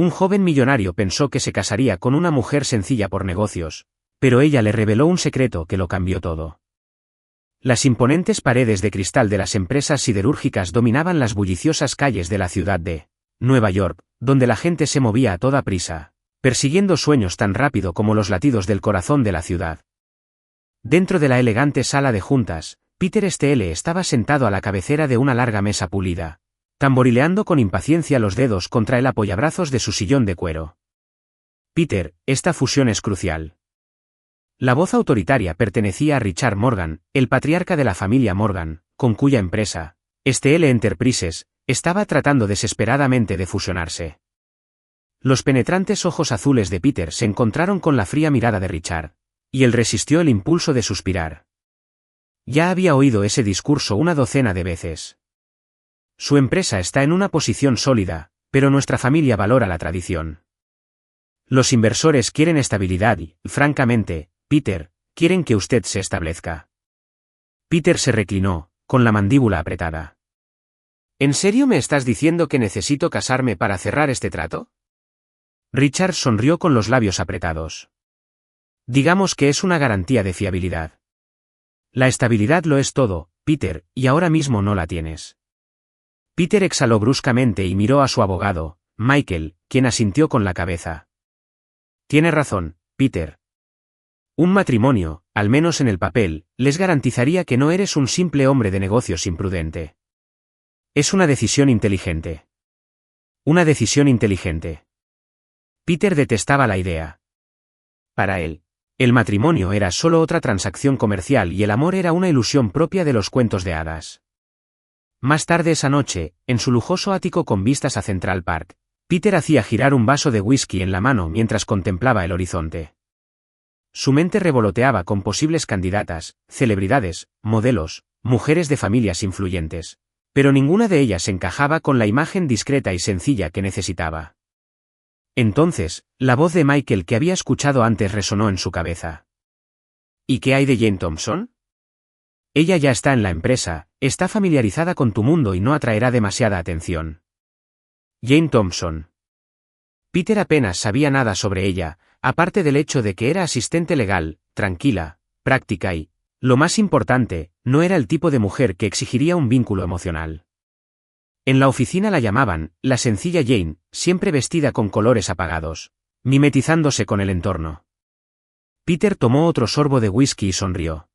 Un joven millonario pensó que se casaría con una mujer sencilla por negocios, pero ella le reveló un secreto que lo cambió todo. Las imponentes paredes de cristal de las empresas siderúrgicas dominaban las bulliciosas calles de la ciudad de Nueva York, donde la gente se movía a toda prisa, persiguiendo sueños tan rápido como los latidos del corazón de la ciudad. Dentro de la elegante sala de juntas, Peter Steele estaba sentado a la cabecera de una larga mesa pulida, tamborileando con impaciencia los dedos contra el apoyabrazos de su sillón de cuero. Peter, esta fusión es crucial. La voz autoritaria pertenecía a Richard Morgan, el patriarca de la familia Morgan, con cuya empresa, Steele Enterprises, estaba tratando desesperadamente de fusionarse. Los penetrantes ojos azules de Peter se encontraron con la fría mirada de Richard, y él resistió el impulso de suspirar. Ya había oído ese discurso una docena de veces. Su empresa está en una posición sólida, pero nuestra familia valora la tradición. Los inversores quieren estabilidad y, francamente, Peter, quieren que usted se establezca. Peter se reclinó, con la mandíbula apretada. ¿En serio me estás diciendo que necesito casarme para cerrar este trato? Richard sonrió con los labios apretados. Digamos que es una garantía de fiabilidad. La estabilidad lo es todo, Peter, y ahora mismo no la tienes. Peter exhaló bruscamente y miró a su abogado, Michael, quien asintió con la cabeza. Tiene razón, Peter. Un matrimonio, al menos en el papel, les garantizaría que no eres un simple hombre de negocios imprudente. Es una decisión inteligente. Una decisión inteligente. Peter detestaba la idea. Para él, el matrimonio era solo otra transacción comercial y el amor era una ilusión propia de los cuentos de hadas. Más tarde esa noche, en su lujoso ático con vistas a Central Park, Peter hacía girar un vaso de whisky en la mano mientras contemplaba el horizonte. Su mente revoloteaba con posibles candidatas, celebridades, modelos, mujeres de familias influyentes, pero ninguna de ellas encajaba con la imagen discreta y sencilla que necesitaba. Entonces, la voz de Michael que había escuchado antes resonó en su cabeza. ¿Y qué hay de Jane Thompson? Ella ya está en la empresa, está familiarizada con tu mundo y no atraerá demasiada atención. Jane Thompson. Peter apenas sabía nada sobre ella, aparte del hecho de que era asistente legal, tranquila, práctica y, lo más importante, no era el tipo de mujer que exigiría un vínculo emocional. En la oficina la llamaban, la sencilla Jane, siempre vestida con colores apagados, mimetizándose con el entorno. Peter tomó otro sorbo de whisky y sonrió.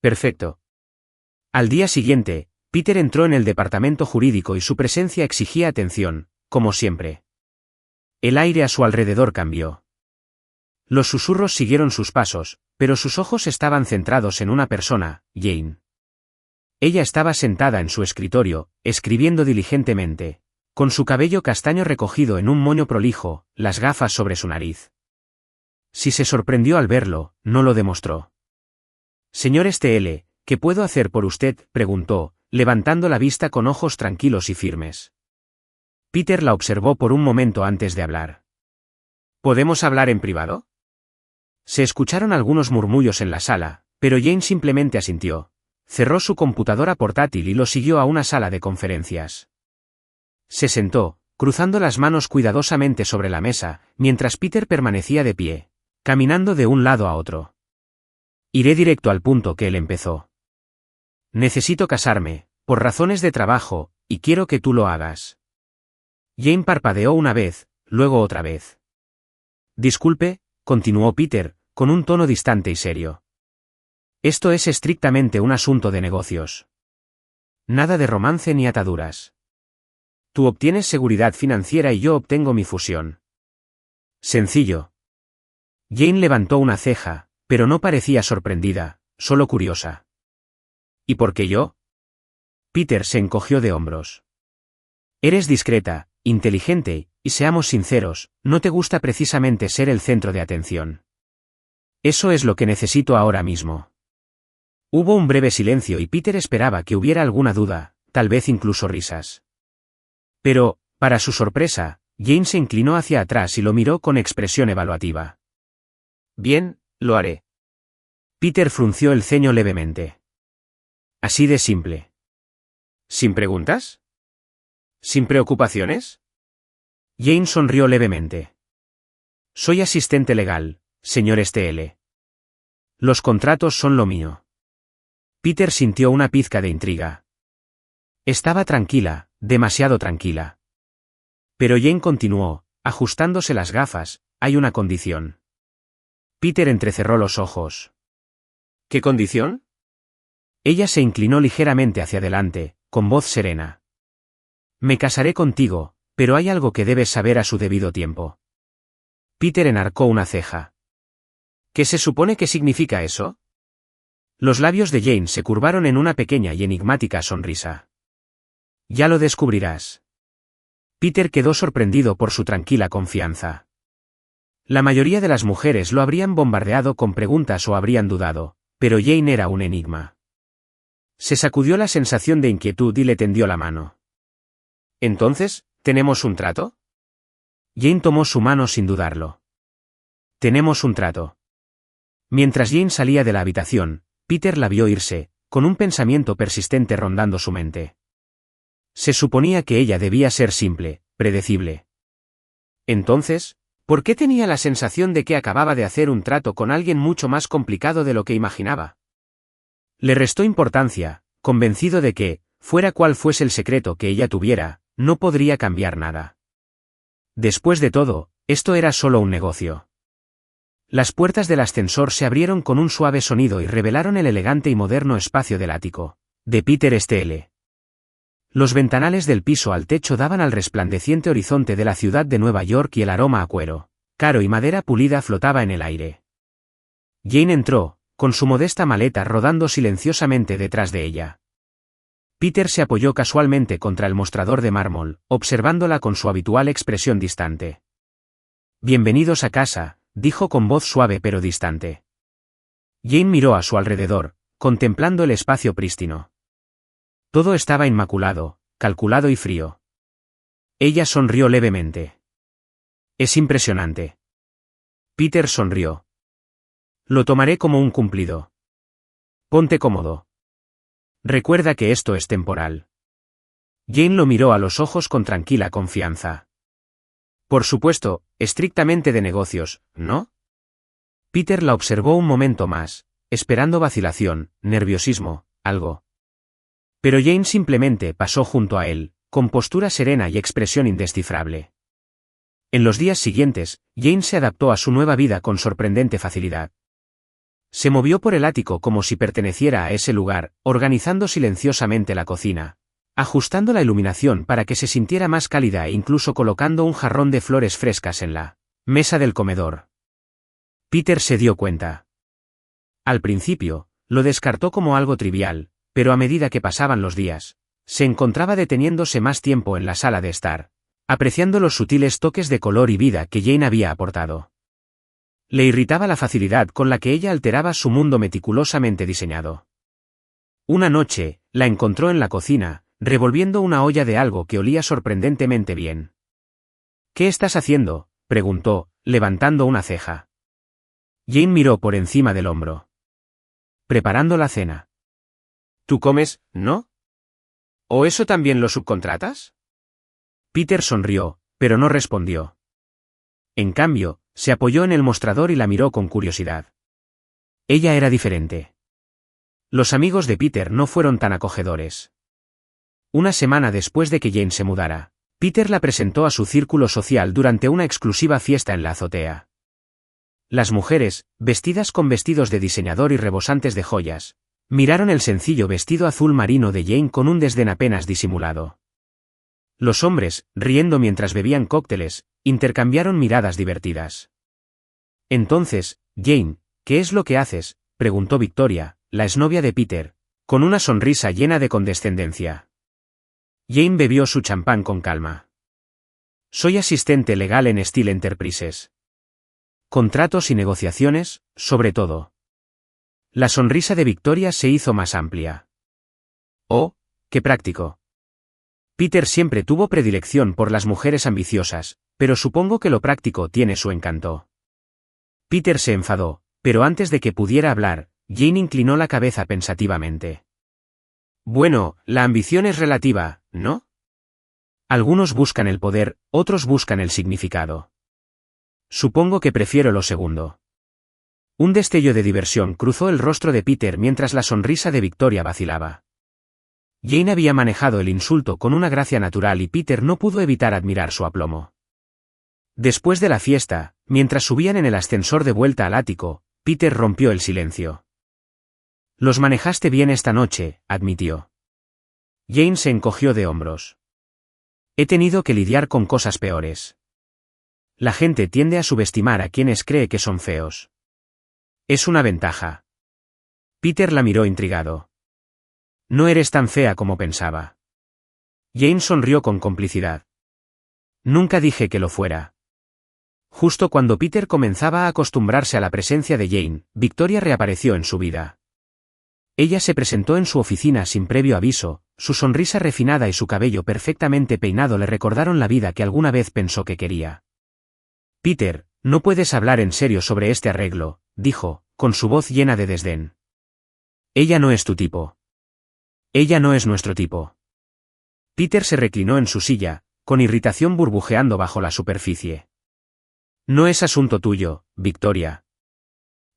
Perfecto. Al día siguiente, Peter entró en el departamento jurídico y su presencia exigía atención, como siempre. El aire a su alrededor cambió. Los susurros siguieron sus pasos, pero sus ojos estaban centrados en una persona, Jane. Ella estaba sentada en su escritorio, escribiendo diligentemente, con su cabello castaño recogido en un moño prolijo, las gafas sobre su nariz. Si se sorprendió al verlo, no lo demostró. Señor Steele, ¿qué puedo hacer por usted?, preguntó, levantando la vista con ojos tranquilos y firmes. Peter la observó por un momento antes de hablar. ¿Podemos hablar en privado? Se escucharon algunos murmullos en la sala, pero Jane simplemente asintió. Cerró su computadora portátil y lo siguió a una sala de conferencias. Se sentó, cruzando las manos cuidadosamente sobre la mesa, mientras Peter permanecía de pie, caminando de un lado a otro. Iré directo al punto que él empezó. Necesito casarme, por razones de trabajo, y quiero que tú lo hagas. Jane parpadeó una vez, luego otra vez. Disculpe, continuó Peter, con un tono distante y serio. Esto es estrictamente un asunto de negocios. Nada de romance ni ataduras. Tú obtienes seguridad financiera y yo obtengo mi fusión. Sencillo. Jane levantó una ceja, pero no parecía sorprendida, solo curiosa. ¿Y por qué yo? Peter se encogió de hombros. Eres discreta, inteligente, y seamos sinceros, no te gusta precisamente ser el centro de atención. Eso es lo que necesito ahora mismo. Hubo un breve silencio y Peter esperaba que hubiera alguna duda, tal vez incluso risas. Pero, para su sorpresa, Jane se inclinó hacia atrás y lo miró con expresión evaluativa. Bien, lo haré. Peter frunció el ceño levemente. Así de simple. ¿Sin preguntas? ¿Sin preocupaciones? Jane sonrió levemente. Soy asistente legal, señor STL. Los contratos son lo mío. Peter sintió una pizca de intriga. Estaba tranquila, demasiado tranquila. Pero Jane continuó, ajustándose las gafas, hay una condición. Peter entrecerró los ojos. ¿Qué condición? Ella se inclinó ligeramente hacia adelante, con voz serena. Me casaré contigo, pero hay algo que debes saber a su debido tiempo. Peter enarcó una ceja. ¿Qué se supone que significa eso? Los labios de Jane se curvaron en una pequeña y enigmática sonrisa. Ya lo descubrirás. Peter quedó sorprendido por su tranquila confianza. La mayoría de las mujeres lo habrían bombardeado con preguntas o habrían dudado, pero Jane era un enigma. Se sacudió la sensación de inquietud y le tendió la mano. ¿Entonces, tenemos un trato? Jane tomó su mano sin dudarlo. Tenemos un trato. Mientras Jane salía de la habitación, Peter la vio irse, con un pensamiento persistente rondando su mente. Se suponía que ella debía ser simple, predecible. Entonces, ¿por qué tenía la sensación de que acababa de hacer un trato con alguien mucho más complicado de lo que imaginaba? Le restó importancia, convencido de que, fuera cual fuese el secreto que ella tuviera, no podría cambiar nada. Después de todo, esto era solo un negocio. Las puertas del ascensor se abrieron con un suave sonido y revelaron el elegante y moderno espacio del ático, de Peter STL. Los ventanales del piso al techo daban al resplandeciente horizonte de la ciudad de Nueva York y el aroma a cuero, caro y madera pulida flotaba en el aire. Jane entró, con su modesta maleta rodando silenciosamente detrás de ella. Peter se apoyó casualmente contra el mostrador de mármol, observándola con su habitual expresión distante. Bienvenidos a casa, dijo con voz suave pero distante. Jane miró a su alrededor, contemplando el espacio prístino. Todo estaba inmaculado, calculado y frío. Ella sonrió levemente. Es impresionante. Peter sonrió. Lo tomaré como un cumplido. Ponte cómodo. Recuerda que esto es temporal. Jane lo miró a los ojos con tranquila confianza. Por supuesto, estrictamente de negocios, ¿no? Peter la observó un momento más, esperando vacilación, nerviosismo, algo. Pero Jane simplemente pasó junto a él, con postura serena y expresión indescifrable. En los días siguientes, Jane se adaptó a su nueva vida con sorprendente facilidad. Se movió por el ático como si perteneciera a ese lugar, organizando silenciosamente la cocina, ajustando la iluminación para que se sintiera más cálida e incluso colocando un jarrón de flores frescas en la mesa del comedor. Peter se dio cuenta. Al principio, lo descartó como algo trivial, pero a medida que pasaban los días, se encontraba deteniéndose más tiempo en la sala de estar, apreciando los sutiles toques de color y vida que Jane había aportado. Le irritaba la facilidad con la que ella alteraba su mundo meticulosamente diseñado. Una noche, la encontró en la cocina, revolviendo una olla de algo que olía sorprendentemente bien. ¿Qué estás haciendo?, preguntó, levantando una ceja. Jane miró por encima del hombro. Preparando la cena. ¿Tú comes, no? ¿O eso también lo subcontratas? Peter sonrió, pero no respondió. En cambio, se apoyó en el mostrador y la miró con curiosidad. Ella era diferente. Los amigos de Peter no fueron tan acogedores. Una semana después de que Jane se mudara, Peter la presentó a su círculo social durante una exclusiva fiesta en la azotea. Las mujeres, vestidas con vestidos de diseñador y rebosantes de joyas, miraron el sencillo vestido azul marino de Jane con un desdén apenas disimulado. Los hombres, riendo mientras bebían cócteles, intercambiaron miradas divertidas. Entonces, Jane, ¿qué es lo que haces?, preguntó Victoria, la exnovia de Peter, con una sonrisa llena de condescendencia. Jane bebió su champán con calma. Soy asistente legal en Steel Enterprises. Contratos y negociaciones, sobre todo. La sonrisa de Victoria se hizo más amplia. Oh, qué práctico. Peter siempre tuvo predilección por las mujeres ambiciosas, pero supongo que lo práctico tiene su encanto. Peter se enfadó, pero antes de que pudiera hablar, Jane inclinó la cabeza pensativamente. Bueno, la ambición es relativa, ¿no? Algunos buscan el poder, otros buscan el significado. Supongo que prefiero lo segundo. Un destello de diversión cruzó el rostro de Peter mientras la sonrisa de Victoria vacilaba. Jane había manejado el insulto con una gracia natural y Peter no pudo evitar admirar su aplomo. Después de la fiesta, mientras subían en el ascensor de vuelta al ático, Peter rompió el silencio. «Los manejaste bien esta noche», admitió. Jane se encogió de hombros. «He tenido que lidiar con cosas peores. La gente tiende a subestimar a quienes cree que son feos. Es una ventaja». Peter la miró intrigado. «No eres tan fea como pensaba». Jane sonrió con complicidad. «Nunca dije que lo fuera». Justo cuando Peter comenzaba a acostumbrarse a la presencia de Jane, Victoria reapareció en su vida. Ella se presentó en su oficina sin previo aviso, su sonrisa refinada y su cabello perfectamente peinado le recordaron la vida que alguna vez pensó que quería. «Peter, no puedes hablar en serio sobre este arreglo», dijo, con su voz llena de desdén. «Ella no es tu tipo. Ella no es nuestro tipo». Peter se reclinó en su silla, con irritación burbujeando bajo la superficie. «No es asunto tuyo, Victoria».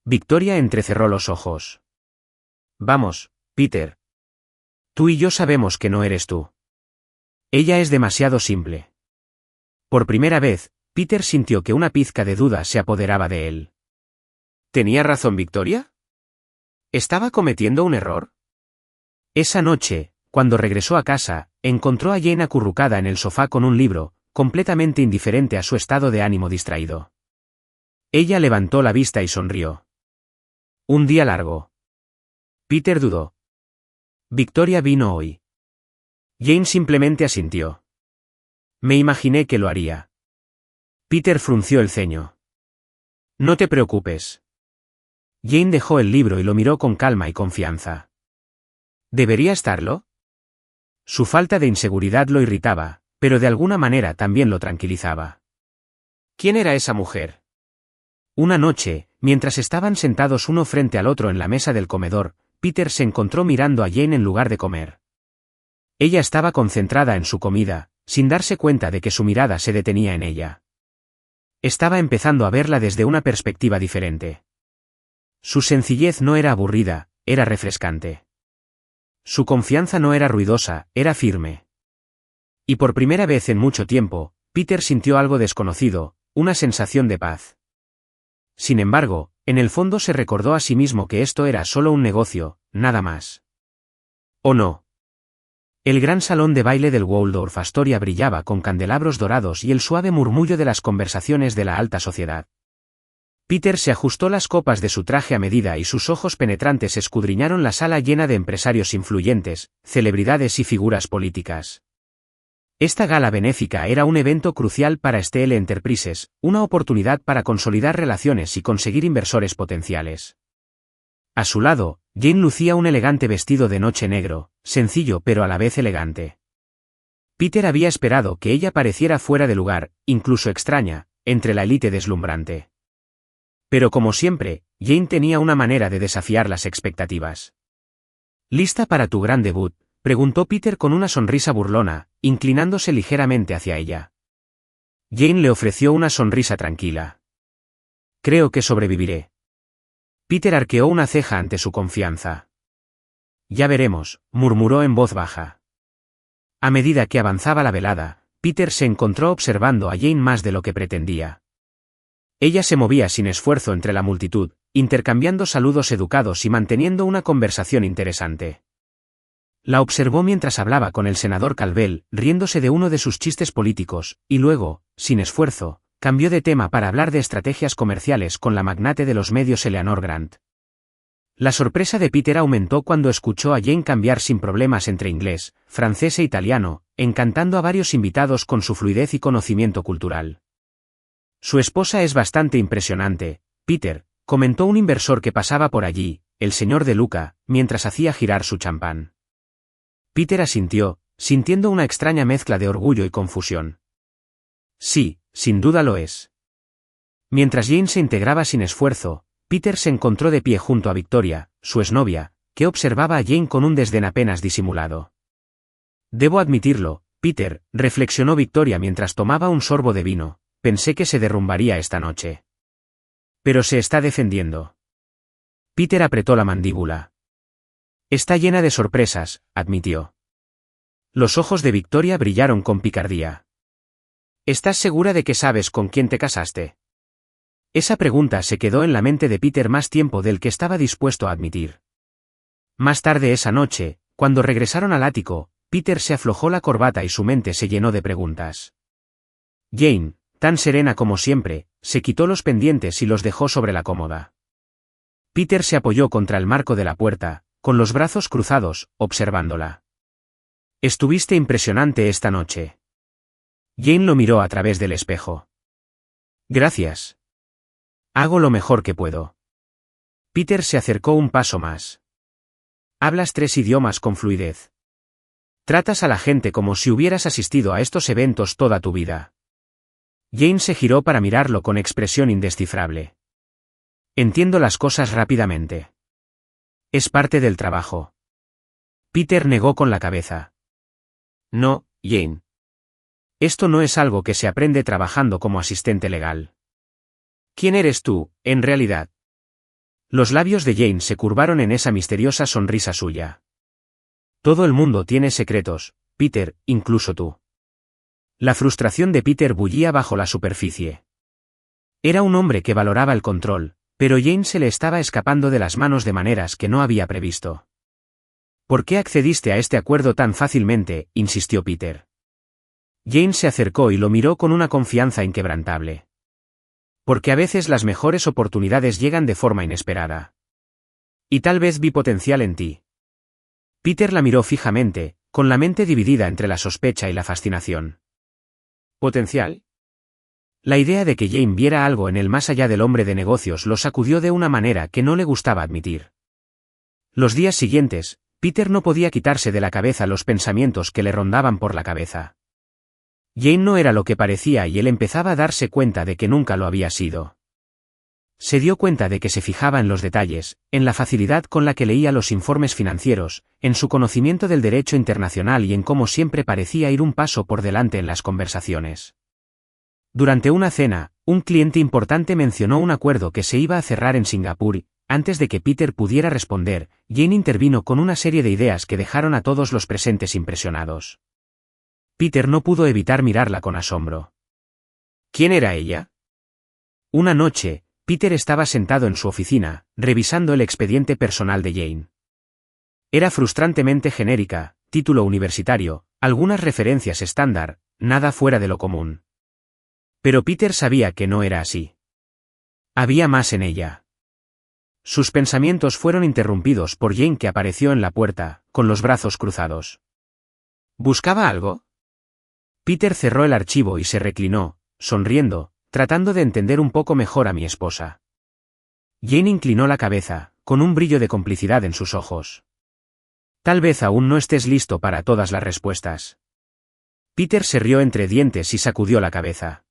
Victoria entrecerró los ojos. «Vamos, Peter. Tú y yo sabemos que no eres tú. Ella es demasiado simple». Por primera vez, Peter sintió que una pizca de duda se apoderaba de él. ¿Tenía razón Victoria? ¿Estaba cometiendo un error? Esa noche, cuando regresó a casa, encontró a Jane acurrucada en el sofá con un libro, completamente indiferente a su estado de ánimo distraído. Ella levantó la vista y sonrió. «Un día largo». Peter dudó. «Victoria vino hoy». Jane simplemente asintió. «Me imaginé que lo haría». Peter frunció el ceño. «No te preocupes». Jane dejó el libro y lo miró con calma y confianza. ¿Debería estarlo? Su falta de inseguridad lo irritaba, pero de alguna manera también lo tranquilizaba. ¿Quién era esa mujer? Una noche, mientras estaban sentados uno frente al otro en la mesa del comedor, Peter se encontró mirando a Jane en lugar de comer. Ella estaba concentrada en su comida, sin darse cuenta de que su mirada se detenía en ella. Estaba empezando a verla desde una perspectiva diferente. Su sencillez no era aburrida, era refrescante. Su confianza no era ruidosa, era firme. Y por primera vez en mucho tiempo, Peter sintió algo desconocido, una sensación de paz. Sin embargo, en el fondo se recordó a sí mismo que esto era solo un negocio, nada más. ¿O no? El gran salón de baile del Waldorf Astoria brillaba con candelabros dorados y el suave murmullo de las conversaciones de la alta sociedad. Peter se ajustó las copas de su traje a medida y sus ojos penetrantes escudriñaron la sala llena de empresarios influyentes, celebridades y figuras políticas. Esta gala benéfica era un evento crucial para STL Enterprises, una oportunidad para consolidar relaciones y conseguir inversores potenciales. A su lado, Jane lucía un elegante vestido de noche negro, sencillo pero a la vez elegante. Peter había esperado que ella pareciera fuera de lugar, incluso extraña, entre la élite deslumbrante. Pero como siempre, Jane tenía una manera de desafiar las expectativas. ¿Lista para tu gran debut?, preguntó Peter con una sonrisa burlona, inclinándose ligeramente hacia ella. Jane le ofreció una sonrisa tranquila. «Creo que sobreviviré». Peter arqueó una ceja ante su confianza. «Ya veremos», murmuró en voz baja. A medida que avanzaba la velada, Peter se encontró observando a Jane más de lo que pretendía. Ella se movía sin esfuerzo entre la multitud, intercambiando saludos educados y manteniendo una conversación interesante. La observó mientras hablaba con el senador Calvel, riéndose de uno de sus chistes políticos, y luego, sin esfuerzo, cambió de tema para hablar de estrategias comerciales con la magnate de los medios Eleanor Grant. La sorpresa de Peter aumentó cuando escuchó a Jane cambiar sin problemas entre inglés, francés e italiano, encantando a varios invitados con su fluidez y conocimiento cultural. «Su esposa es bastante impresionante, Peter», comentó un inversor que pasaba por allí, el señor De Luca, mientras hacía girar su champán. Peter asintió, sintiendo una extraña mezcla de orgullo y confusión. «Sí, sin duda lo es». Mientras Jane se integraba sin esfuerzo, Peter se encontró de pie junto a Victoria, su exnovia, que observaba a Jane con un desdén apenas disimulado. «Debo admitirlo», Peter, reflexionó Victoria mientras tomaba un sorbo de vino, pensé que se derrumbaría esta noche. Pero se está defendiendo. Peter apretó la mandíbula. Está llena de sorpresas, admitió. Los ojos de Victoria brillaron con picardía. ¿Estás segura de que sabes con quién te casaste? Esa pregunta se quedó en la mente de Peter más tiempo del que estaba dispuesto a admitir. Más tarde esa noche, cuando regresaron al ático, Peter se aflojó la corbata y su mente se llenó de preguntas. Jane, tan serena como siempre, se quitó los pendientes y los dejó sobre la cómoda. Peter se apoyó contra el marco de la puerta, con los brazos cruzados, observándola. Estuviste impresionante esta noche. Jane lo miró a través del espejo. Gracias. Hago lo mejor que puedo. Peter se acercó un paso más. Hablas 3 idiomas con fluidez. Tratas a la gente como si hubieras asistido a estos eventos toda tu vida. Jane se giró para mirarlo con expresión indescifrable. Entiendo las cosas rápidamente. Es parte del trabajo. Peter negó con la cabeza. No, Jane. Esto no es algo que se aprende trabajando como asistente legal. ¿Quién eres tú, en realidad? Los labios de Jane se curvaron en esa misteriosa sonrisa suya. Todo el mundo tiene secretos, Peter, incluso tú. La frustración de Peter bullía bajo la superficie. Era un hombre que valoraba el control, pero Jane se le estaba escapando de las manos de maneras que no había previsto. ¿Por qué accediste a este acuerdo tan fácilmente?, insistió Peter. Jane se acercó y lo miró con una confianza inquebrantable. Porque a veces las mejores oportunidades llegan de forma inesperada. Y tal vez vi potencial en ti. Peter la miró fijamente, con la mente dividida entre la sospecha y la fascinación. ¿Potencial? La idea de que Jane viera algo en él más allá del hombre de negocios lo sacudió de una manera que no le gustaba admitir. Los días siguientes, Peter no podía quitarse de la cabeza los pensamientos que le rondaban por la cabeza. Jane no era lo que parecía y él empezaba a darse cuenta de que nunca lo había sido. Se dio cuenta de que se fijaba en los detalles, en la facilidad con la que leía los informes financieros, en su conocimiento del derecho internacional y en cómo siempre parecía ir un paso por delante en las conversaciones. Durante una cena, un cliente importante mencionó un acuerdo que se iba a cerrar en Singapur, y, antes de que Peter pudiera responder, Jane intervino con una serie de ideas que dejaron a todos los presentes impresionados. Peter no pudo evitar mirarla con asombro. ¿Quién era ella? Una noche, Peter estaba sentado en su oficina, revisando el expediente personal de Jane. Era frustrantemente genérica, título universitario, algunas referencias estándar, nada fuera de lo común. Pero Peter sabía que no era así. Había más en ella. Sus pensamientos fueron interrumpidos por Jane, que apareció en la puerta, con los brazos cruzados. ¿Buscaba algo? Peter cerró el archivo y se reclinó, sonriendo, tratando de entender un poco mejor a mi esposa. Jane inclinó la cabeza, con un brillo de complicidad en sus ojos. Tal vez aún no estés listo para todas las respuestas. Peter se rió entre dientes y sacudió la cabeza.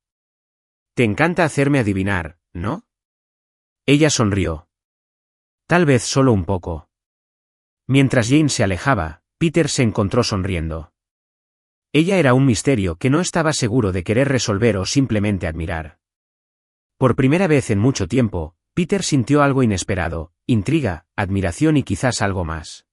Te encanta hacerme adivinar, ¿no? Ella sonrió. Tal vez solo un poco. Mientras Jane se alejaba, Peter se encontró sonriendo. Ella era un misterio que no estaba seguro de querer resolver o simplemente admirar. Por primera vez en mucho tiempo, Peter sintió algo inesperado, intriga, admiración y quizás algo más.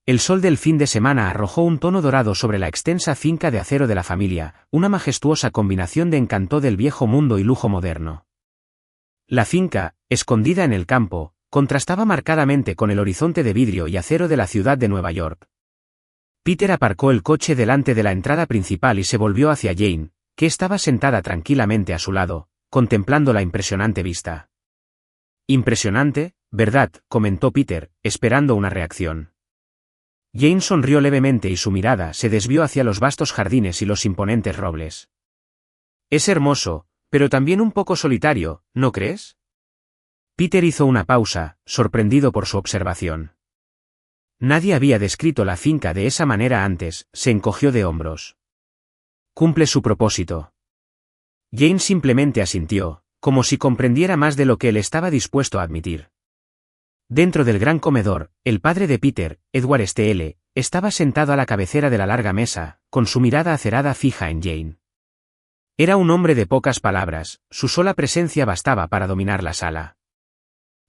El sol del fin de semana arrojó un tono dorado sobre la extensa finca de acero de la familia, una majestuosa combinación de encanto del viejo mundo y lujo moderno. La finca, escondida en el campo, contrastaba marcadamente con el horizonte de vidrio y acero de la ciudad de Nueva York. Peter aparcó el coche delante de la entrada principal y se volvió hacia Jane, que estaba sentada tranquilamente a su lado, contemplando la impresionante vista. Impresionante, ¿verdad?, comentó Peter, esperando una reacción. Jane sonrió levemente y su mirada se desvió hacia los vastos jardines y los imponentes robles. Es hermoso, pero también un poco solitario, ¿no crees? Peter hizo una pausa, sorprendido por su observación. Nadie había descrito la finca de esa manera antes, se encogió de hombros. Cumple su propósito. Jane simplemente asintió, como si comprendiera más de lo que él estaba dispuesto a admitir. Dentro del gran comedor, el padre de Peter, Edward Steele, estaba sentado a la cabecera de la larga mesa, con su mirada acerada fija en Jane. Era un hombre de pocas palabras, su sola presencia bastaba para dominar la sala.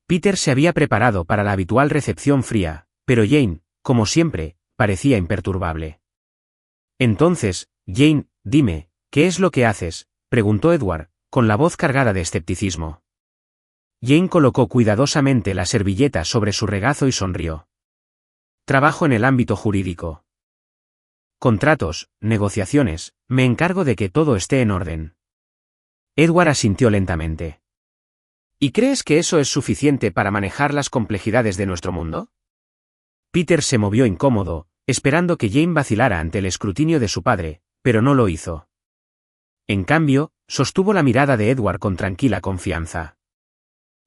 Peter se había preparado para la habitual recepción fría, pero Jane, como siempre, parecía imperturbable. Entonces, Jane, dime, ¿qué es lo que haces?, preguntó Edward, con la voz cargada de escepticismo. Jane colocó cuidadosamente la servilleta sobre su regazo y sonrió. Trabajo en el ámbito jurídico. Contratos, negociaciones, me encargo de que todo esté en orden. Edward asintió lentamente. ¿Y crees que eso es suficiente para manejar las complejidades de nuestro mundo? Peter se movió incómodo, esperando que Jane vacilara ante el escrutinio de su padre, pero no lo hizo. En cambio, sostuvo la mirada de Edward con tranquila confianza.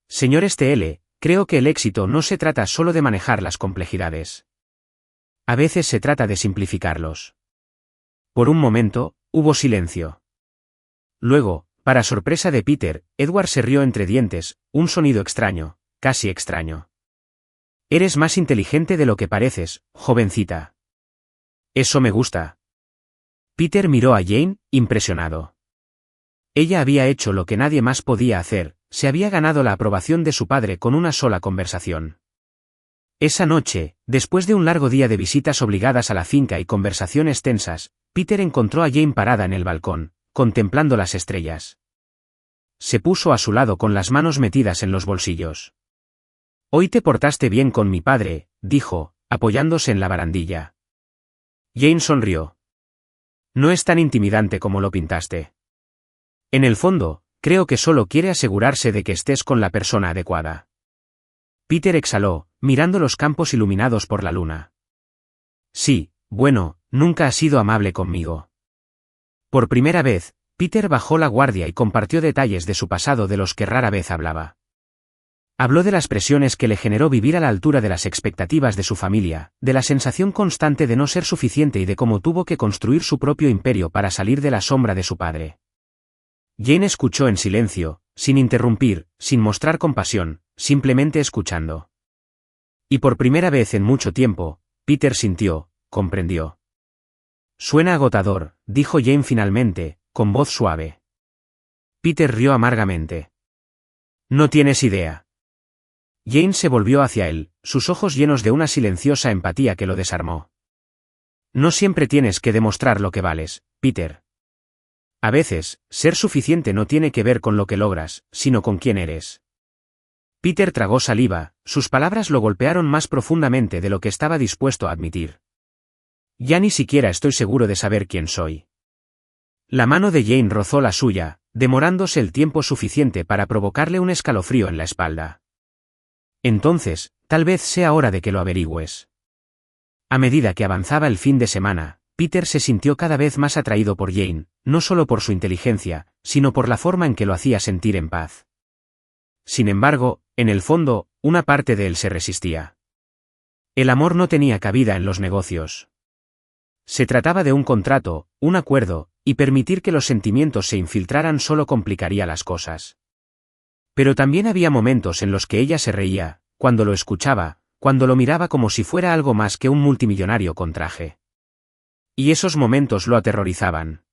Señor STL, creo que el éxito no se trata solo de manejar las complejidades. A veces se trata de simplificarlos. Por un momento, hubo silencio. Luego, para sorpresa de Peter, Edward se rió entre dientes, un sonido extraño, casi extraño. Eres más inteligente de lo que pareces, jovencita. Eso me gusta. Peter miró a Jane, impresionado. Ella había hecho lo que nadie más podía hacer, se había ganado la aprobación de su padre con una sola conversación. Esa noche, después de un largo día de visitas obligadas a la finca y conversaciones tensas, Peter encontró a Jane parada en el balcón, contemplando las estrellas. Se puso a su lado con las manos metidas en los bolsillos. Hoy te portaste bien con mi padre, dijo, apoyándose en la barandilla. Jane sonrió. No es tan intimidante como lo pintaste. En el fondo, creo que solo quiere asegurarse de que estés con la persona adecuada. Peter exhaló, mirando los campos iluminados por la luna. Sí, bueno, nunca has sido amable conmigo. Por primera vez, Peter bajó la guardia y compartió detalles de su pasado de los que rara vez hablaba. Habló de las presiones que le generó vivir a la altura de las expectativas de su familia, de la sensación constante de no ser suficiente y de cómo tuvo que construir su propio imperio para salir de la sombra de su padre. Jane escuchó en silencio, sin interrumpir, sin mostrar compasión, simplemente escuchando. Y por primera vez en mucho tiempo, Peter sintió, comprendió. Suena agotador, dijo Jane finalmente, con voz suave. Peter rió amargamente. No tienes idea. Jane se volvió hacia él, sus ojos llenos de una silenciosa empatía que lo desarmó. No siempre tienes que demostrar lo que vales, Peter. A veces, ser suficiente no tiene que ver con lo que logras, sino con quién eres. Peter tragó saliva, sus palabras lo golpearon más profundamente de lo que estaba dispuesto a admitir. Ya ni siquiera estoy seguro de saber quién soy. La mano de Jane rozó la suya, demorándose el tiempo suficiente para provocarle un escalofrío en la espalda. Entonces, tal vez sea hora de que lo averigües. A medida que avanzaba el fin de semana, Peter se sintió cada vez más atraído por Jane, no solo por su inteligencia, sino por la forma en que lo hacía sentir en paz. Sin embargo, en el fondo, una parte de él se resistía. El amor no tenía cabida en los negocios. Se trataba de un contrato, un acuerdo, y permitir que los sentimientos se infiltraran solo complicaría las cosas. Pero también había momentos en los que ella se reía, cuando lo escuchaba, cuando lo miraba como si fuera algo más que un multimillonario con traje. Y esos momentos lo aterrorizaban.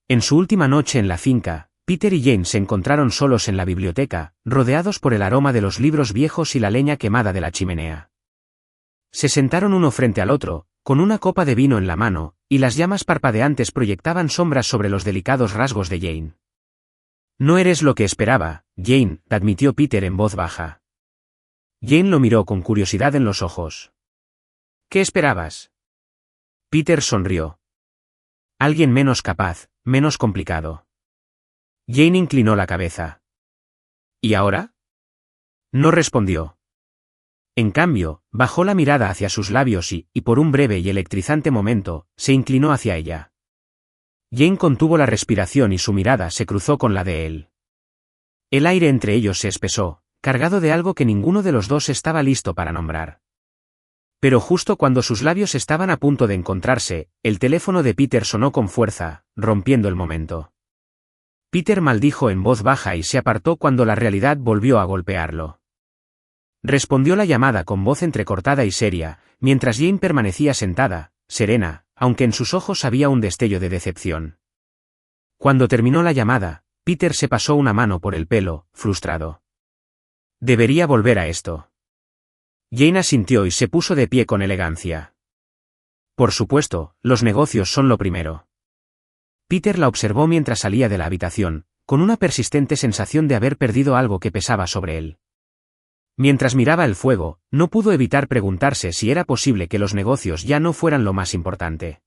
En su última noche en la finca, Peter y Jane se encontraron solos en la biblioteca, rodeados por el aroma de los libros viejos y la leña quemada de la chimenea. Se sentaron uno frente al otro, con una copa de vino en la mano, y las llamas parpadeantes proyectaban sombras sobre los delicados rasgos de Jane. No eres lo que esperaba, Jane, admitió Peter en voz baja. Jane lo miró con curiosidad en los ojos. ¿Qué esperabas? Peter sonrió. Alguien menos capaz, menos complicado. Jane inclinó la cabeza. ¿Y ahora? No respondió. En cambio, bajó la mirada hacia sus labios y, por un breve y electrizante momento, se inclinó hacia ella. Jane contuvo la respiración y su mirada se cruzó con la de él. El aire entre ellos se espesó, cargado de algo que ninguno de los dos estaba listo para nombrar. Pero justo cuando sus labios estaban a punto de encontrarse, el teléfono de Peter sonó con fuerza, rompiendo el momento. Peter maldijo en voz baja y se apartó cuando la realidad volvió a golpearlo. Respondió la llamada con voz entrecortada y seria, mientras Jane permanecía sentada, serena, aunque en sus ojos había un destello de decepción. Cuando terminó la llamada, Peter se pasó una mano por el pelo, frustrado. Debería volver a esto. Jane asintió y se puso de pie con elegancia. Por supuesto, los negocios son lo primero. Peter la observó mientras salía de la habitación, con una persistente sensación de haber perdido algo que pesaba sobre él. Mientras miraba el fuego, no pudo evitar preguntarse si era posible que los negocios ya no fueran lo más importante.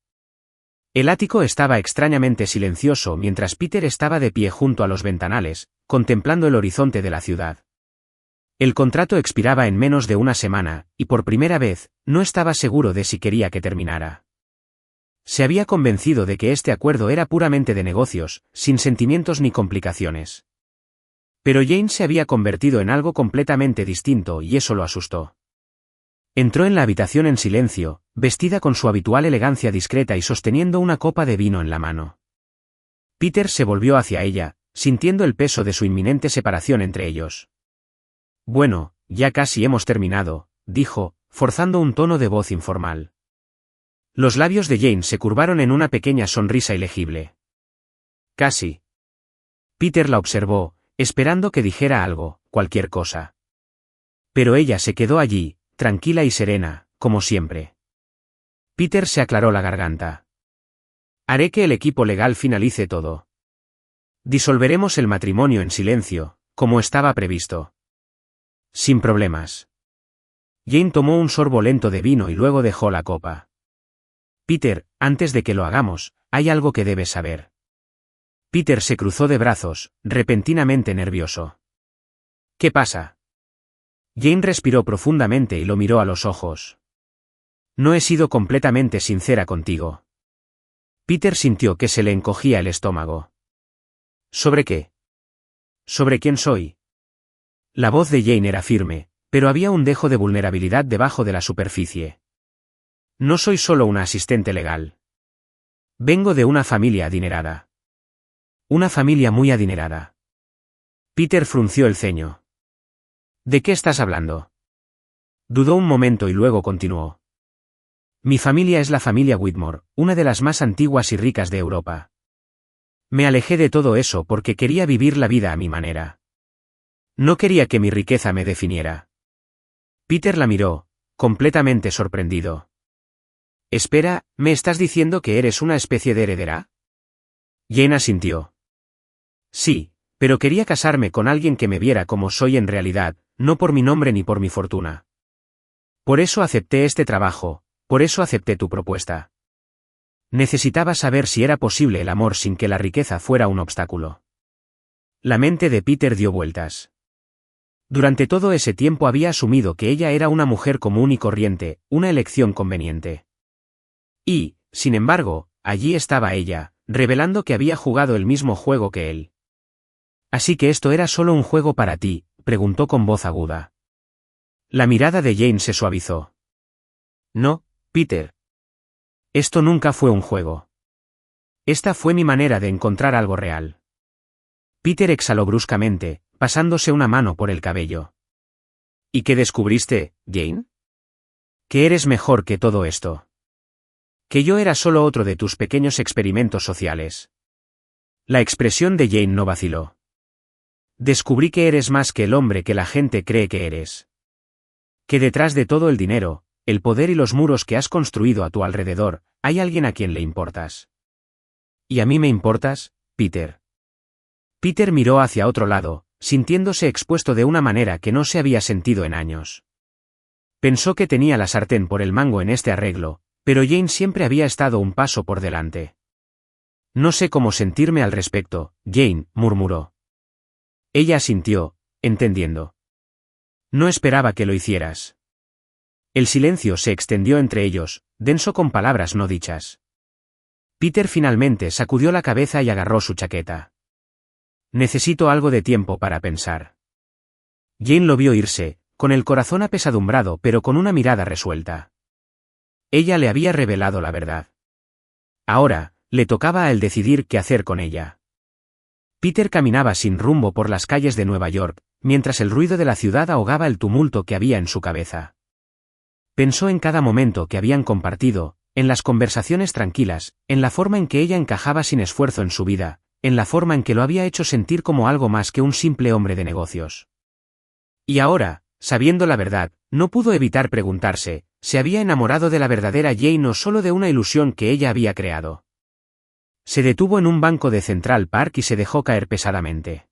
El ático estaba extrañamente silencioso mientras Peter estaba de pie junto a los ventanales, contemplando el horizonte de la ciudad. El contrato expiraba en menos de una semana, y por primera vez, no estaba seguro de si quería que terminara. Se había convencido de que este acuerdo era puramente de negocios, sin sentimientos ni complicaciones. Pero Jane se había convertido en algo completamente distinto y eso lo asustó. Entró en la habitación en silencio, vestida con su habitual elegancia discreta y sosteniendo una copa de vino en la mano. Peter se volvió hacia ella, sintiendo el peso de su inminente separación entre ellos. Bueno, ya casi hemos terminado, dijo, forzando un tono de voz informal. Los labios de Jane se curvaron en una pequeña sonrisa ilegible. Casi. Peter la observó, esperando que dijera algo, cualquier cosa. Pero ella se quedó allí, tranquila y serena, como siempre. Peter se aclaró la garganta. Haré que el equipo legal finalice todo. Disolveremos el matrimonio en silencio, como estaba previsto. Sin problemas. Jane tomó un sorbo lento de vino y luego dejó la copa. Peter, antes de que lo hagamos, hay algo que debes saber. Peter se cruzó de brazos, repentinamente nervioso. ¿Qué pasa? Jane respiró profundamente y lo miró a los ojos. No he sido completamente sincera contigo. Peter sintió que se le encogía el estómago. ¿Sobre qué? ¿Sobre quién soy? La voz de Jane era firme, pero había un dejo de vulnerabilidad debajo de la superficie. No soy solo una asistente legal. Vengo de una familia adinerada. Una familia muy adinerada. Peter frunció el ceño. ¿De qué estás hablando? Dudó un momento y luego continuó. Mi familia es la familia Whitmore, una de las más antiguas y ricas de Europa. Me alejé de todo eso porque quería vivir la vida a mi manera. No quería que mi riqueza me definiera. Peter la miró, completamente sorprendido. Espera, ¿me estás diciendo que eres una especie de heredera? Jane asintió. Sí, pero quería casarme con alguien que me viera como soy en realidad, no por mi nombre ni por mi fortuna. Por eso acepté este trabajo, por eso acepté tu propuesta. Necesitaba saber si era posible el amor sin que la riqueza fuera un obstáculo. La mente de Peter dio vueltas. Durante todo ese tiempo había asumido que ella era una mujer común y corriente, una elección conveniente. Y, sin embargo, allí estaba ella, revelando que había jugado el mismo juego que él. ¿Así que esto era solo un juego para ti?, preguntó con voz aguda. La mirada de Jane se suavizó. No, Peter. Esto nunca fue un juego. Esta fue mi manera de encontrar algo real. Peter exhaló bruscamente, pasándose una mano por el cabello. ¿Y qué descubriste, Jane? Que eres mejor que todo esto. Que yo era solo otro de tus pequeños experimentos sociales. La expresión de Jane no vaciló. Descubrí que eres más que el hombre que la gente cree que eres. Que detrás de todo el dinero, el poder y los muros que has construido a tu alrededor, hay alguien a quien le importas. ¿Y a mí me importas, Peter? Peter miró hacia otro lado, sintiéndose expuesto de una manera que no se había sentido en años. Pensó que tenía la sartén por el mango en este arreglo, pero Jane siempre había estado un paso por delante. No sé cómo sentirme al respecto, Jane, murmuró. Ella asintió, entendiendo. No esperaba que lo hicieras. El silencio se extendió entre ellos, denso con palabras no dichas. Peter finalmente sacudió la cabeza y agarró su chaqueta. Necesito algo de tiempo para pensar. Jane lo vio irse, con el corazón apesadumbrado pero con una mirada resuelta. Ella le había revelado la verdad. Ahora, le tocaba a él decidir qué hacer con ella. Peter caminaba sin rumbo por las calles de Nueva York, mientras el ruido de la ciudad ahogaba el tumulto que había en su cabeza. Pensó en cada momento que habían compartido, en las conversaciones tranquilas, en la forma en que ella encajaba sin esfuerzo en su vida, en la forma en que lo había hecho sentir como algo más que un simple hombre de negocios. Y ahora, sabiendo la verdad, no pudo evitar preguntarse, ¿se había enamorado de la verdadera Jane o solo de una ilusión que ella había creado? Se detuvo en un banco de Central Park y se dejó caer pesadamente.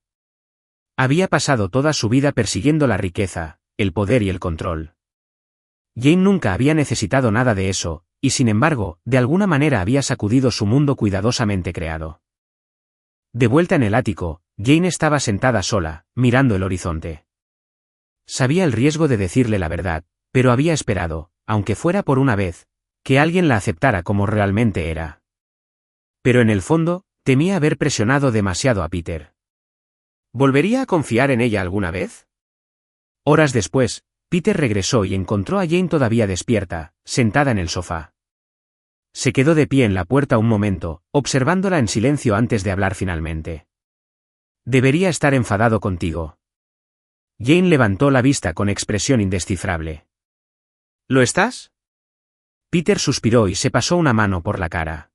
Había pasado toda su vida persiguiendo la riqueza, el poder y el control. Jane nunca había necesitado nada de eso, y sin embargo, de alguna manera había sacudido su mundo cuidadosamente creado. De vuelta en el ático, Jane estaba sentada sola, mirando el horizonte. Sabía el riesgo de decirle la verdad, pero había esperado, aunque fuera por una vez, que alguien la aceptara como realmente era. Pero en el fondo, temía haber presionado demasiado a Peter. ¿Volvería a confiar en ella alguna vez? Horas después, Peter regresó y encontró a Jane todavía despierta, sentada en el sofá. Se quedó de pie en la puerta un momento, observándola en silencio antes de hablar finalmente. Debería estar enfadado contigo. Jane levantó la vista con expresión indescifrable. ¿Lo estás? Peter suspiró y se pasó una mano por la cara.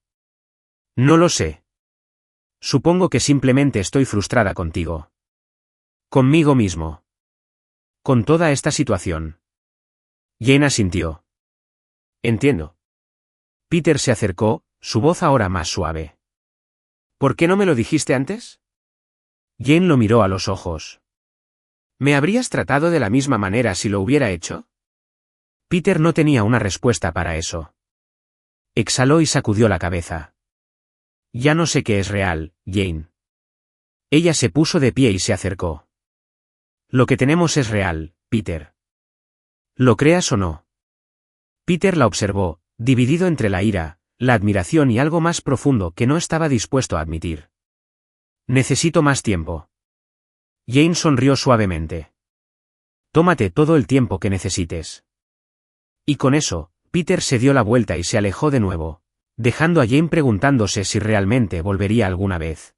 No lo sé. Supongo que simplemente estoy frustrada contigo. Conmigo mismo. Con toda esta situación. Jane asintió. Entiendo. Peter se acercó, su voz ahora más suave. ¿Por qué no me lo dijiste antes? Jane lo miró a los ojos. ¿Me habrías tratado de la misma manera si lo hubiera hecho? Peter no tenía una respuesta para eso. Exhaló y sacudió la cabeza. Ya no sé qué es real, Jane. Ella se puso de pie y se acercó. Lo que tenemos es real, Peter. ¿Lo creas o no? Peter la observó, dividido entre la ira, la admiración y algo más profundo que no estaba dispuesto a admitir. Necesito más tiempo. Jane sonrió suavemente. Tómate todo el tiempo que necesites. Y con eso, Peter se dio la vuelta y se alejó de nuevo, dejando a Jane preguntándose si realmente volvería alguna vez.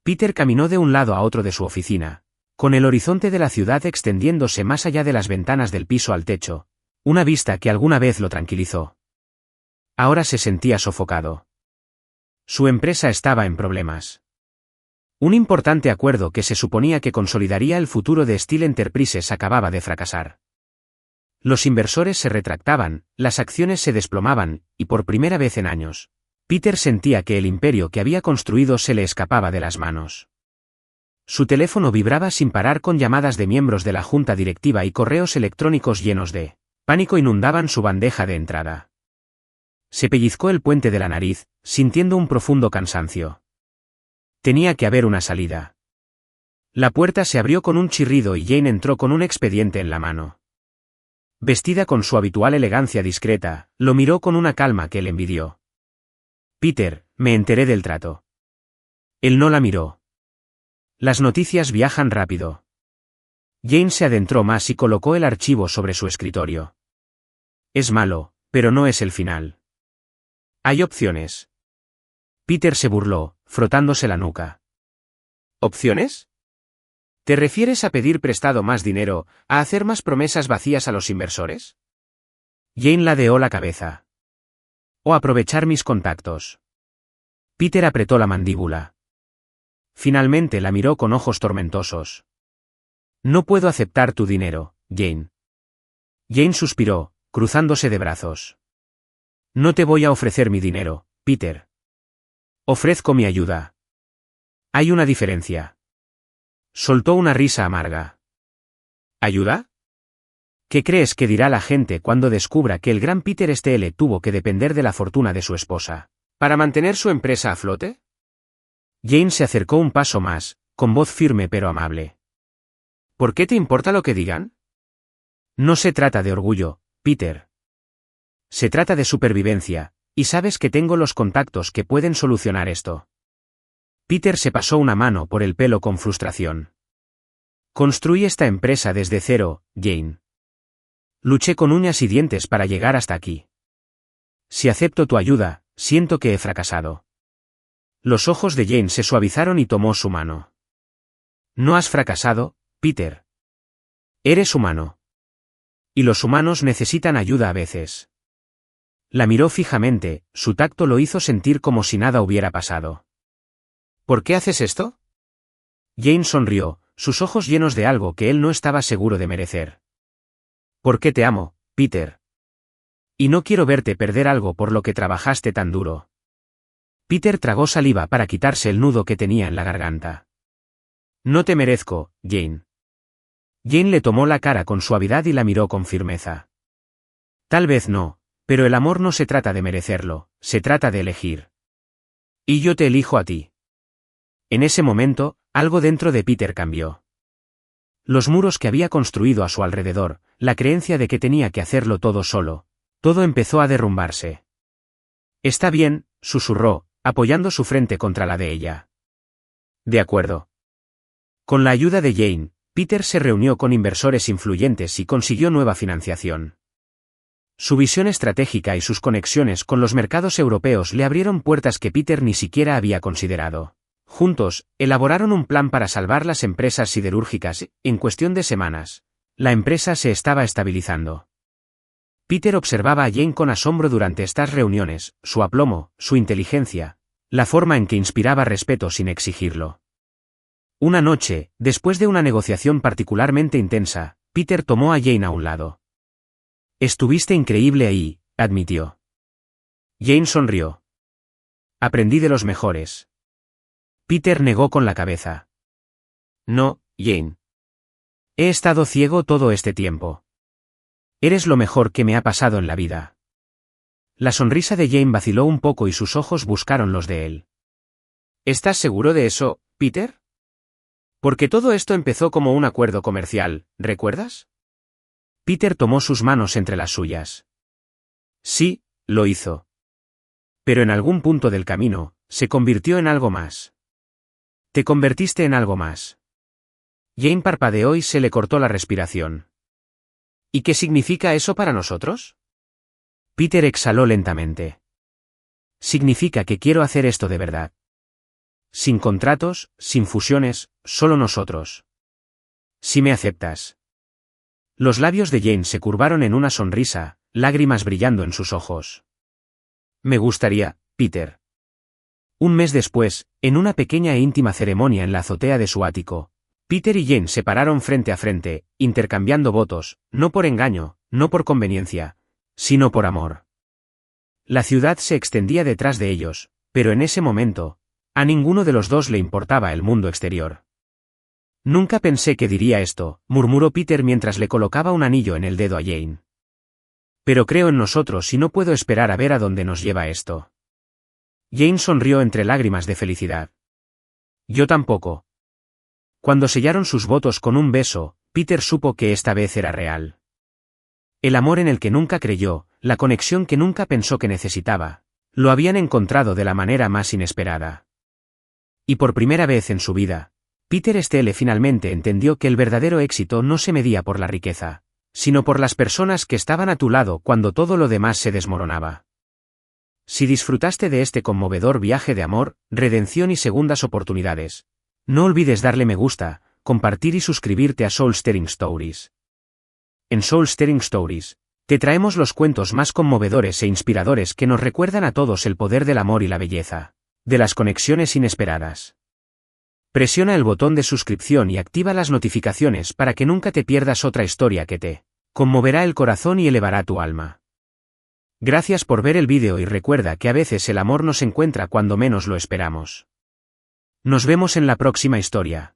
Peter caminó de un lado a otro de su oficina, con el horizonte de la ciudad extendiéndose más allá de las ventanas del piso al techo, una vista que alguna vez lo tranquilizó. Ahora se sentía sofocado. Su empresa estaba en problemas. Un importante acuerdo que se suponía que consolidaría el futuro de Steel Enterprises acababa de fracasar. Los inversores se retractaban, las acciones se desplomaban, y por primera vez en años, Peter sentía que el imperio que había construido se le escapaba de las manos. Su teléfono vibraba sin parar con llamadas de miembros de la junta directiva y correos electrónicos llenos de pánico inundaban su bandeja de entrada. Se pellizcó el puente de la nariz, sintiendo un profundo cansancio. Tenía que haber una salida. La puerta se abrió con un chirrido y Jane entró con un expediente en la mano. Vestida con su habitual elegancia discreta, lo miró con una calma que le envidió. Peter, me enteré del trato. Él no la miró. Las noticias viajan rápido. Jane se adentró más y colocó el archivo sobre su escritorio. Es malo, pero no es el final. Hay opciones. Peter se burló, frotándose la nuca. ¿Opciones? ¿Te refieres a pedir prestado más dinero, a hacer más promesas vacías a los inversores? Jane ladeó la cabeza. O aprovechar mis contactos. Peter apretó la mandíbula. Finalmente la miró con ojos tormentosos. No puedo aceptar tu dinero, Jane. Jane suspiró, cruzándose de brazos. No te voy a ofrecer mi dinero, Peter. Ofrezco mi ayuda. Hay una diferencia. Soltó una risa amarga. ¿Ayuda? ¿Qué crees que dirá la gente cuando descubra que el gran Peter Steele tuvo que depender de la fortuna de su esposa para mantener su empresa a flote? Jane se acercó un paso más, con voz firme pero amable. ¿Por qué te importa lo que digan? No se trata de orgullo, Peter. Se trata de supervivencia, y sabes que tengo los contactos que pueden solucionar esto. Peter se pasó una mano por el pelo con frustración. Construí esta empresa desde cero, Jane. Luché con uñas y dientes para llegar hasta aquí. Si acepto tu ayuda, siento que he fracasado. Los ojos de Jane se suavizaron y tomó su mano. No has fracasado, Peter. Eres humano. Y los humanos necesitan ayuda a veces. La miró fijamente, su tacto lo hizo sentir como si nada hubiera pasado. ¿Por qué haces esto? Jane sonrió, sus ojos llenos de algo que él no estaba seguro de merecer. Porque te amo, Peter. Y no quiero verte perder algo por lo que trabajaste tan duro. Peter tragó saliva para quitarse el nudo que tenía en la garganta. No te merezco, Jane. Jane le tomó la cara con suavidad y la miró con firmeza. Tal vez no, pero el amor no se trata de merecerlo, se trata de elegir. Y yo te elijo a ti. En ese momento, algo dentro de Peter cambió. Los muros que había construido a su alrededor, la creencia de que tenía que hacerlo todo solo, todo empezó a derrumbarse. Está bien, susurró, apoyando su frente contra la de ella. De acuerdo. Con la ayuda de Jane, Peter se reunió con inversores influyentes y consiguió nueva financiación. Su visión estratégica y sus conexiones con los mercados europeos le abrieron puertas que Peter ni siquiera había considerado. Juntos, elaboraron un plan para salvar las empresas siderúrgicas. En cuestión de semanas, la empresa se estaba estabilizando. Peter observaba a Jane con asombro durante estas reuniones, su aplomo, su inteligencia, la forma en que inspiraba respeto sin exigirlo. Una noche, después de una negociación particularmente intensa, Peter tomó a Jane a un lado. Estuviste increíble ahí, admitió. Jane sonrió. Aprendí de los mejores. Peter negó con la cabeza. No, Jane. He estado ciego todo este tiempo. Eres lo mejor que me ha pasado en la vida. La sonrisa de Jane vaciló un poco y sus ojos buscaron los de él. ¿Estás seguro de eso, Peter? Porque todo esto empezó como un acuerdo comercial, ¿recuerdas? Peter tomó sus manos entre las suyas. Sí, lo hizo. Pero en algún punto del camino, se convirtió en algo más. Te convertiste en algo más. Jane parpadeó y se le cortó la respiración. ¿Y qué significa eso para nosotros? Peter exhaló lentamente. Significa que quiero hacer esto de verdad. Sin contratos, sin fusiones, solo nosotros. Si me aceptas. Los labios de Jane se curvaron en una sonrisa, lágrimas brillando en sus ojos. Me gustaría, Peter. Un mes después, en una pequeña e íntima ceremonia en la azotea de su ático, Peter y Jane se pararon frente a frente, intercambiando votos, no por engaño, no por conveniencia, sino por amor. La ciudad se extendía detrás de ellos, pero en ese momento, a ninguno de los dos le importaba el mundo exterior. Nunca pensé que diría esto, murmuró Peter mientras le colocaba un anillo en el dedo a Jane. Pero creo en nosotros y no puedo esperar a ver a dónde nos lleva esto. Jane sonrió entre lágrimas de felicidad. Yo tampoco. Cuando sellaron sus votos con un beso, Peter supo que esta vez era real. El amor en el que nunca creyó, la conexión que nunca pensó que necesitaba, lo habían encontrado de la manera más inesperada. Y por primera vez en su vida, Peter Stelle finalmente entendió que el verdadero éxito no se medía por la riqueza, sino por las personas que estaban a tu lado cuando todo lo demás se desmoronaba. Si disfrutaste de este conmovedor viaje de amor, redención y segundas oportunidades, no olvides darle me gusta, compartir y suscribirte a Soul Stirring Stories. En Soul Stirring Stories, te traemos los cuentos más conmovedores e inspiradores que nos recuerdan a todos el poder del amor y la belleza, de las conexiones inesperadas. Presiona el botón de suscripción y activa las notificaciones para que nunca te pierdas otra historia que te conmoverá el corazón y elevará tu alma. Gracias por ver el vídeo y recuerda que a veces el amor nos encuentra cuando menos lo esperamos. Nos vemos en la próxima historia.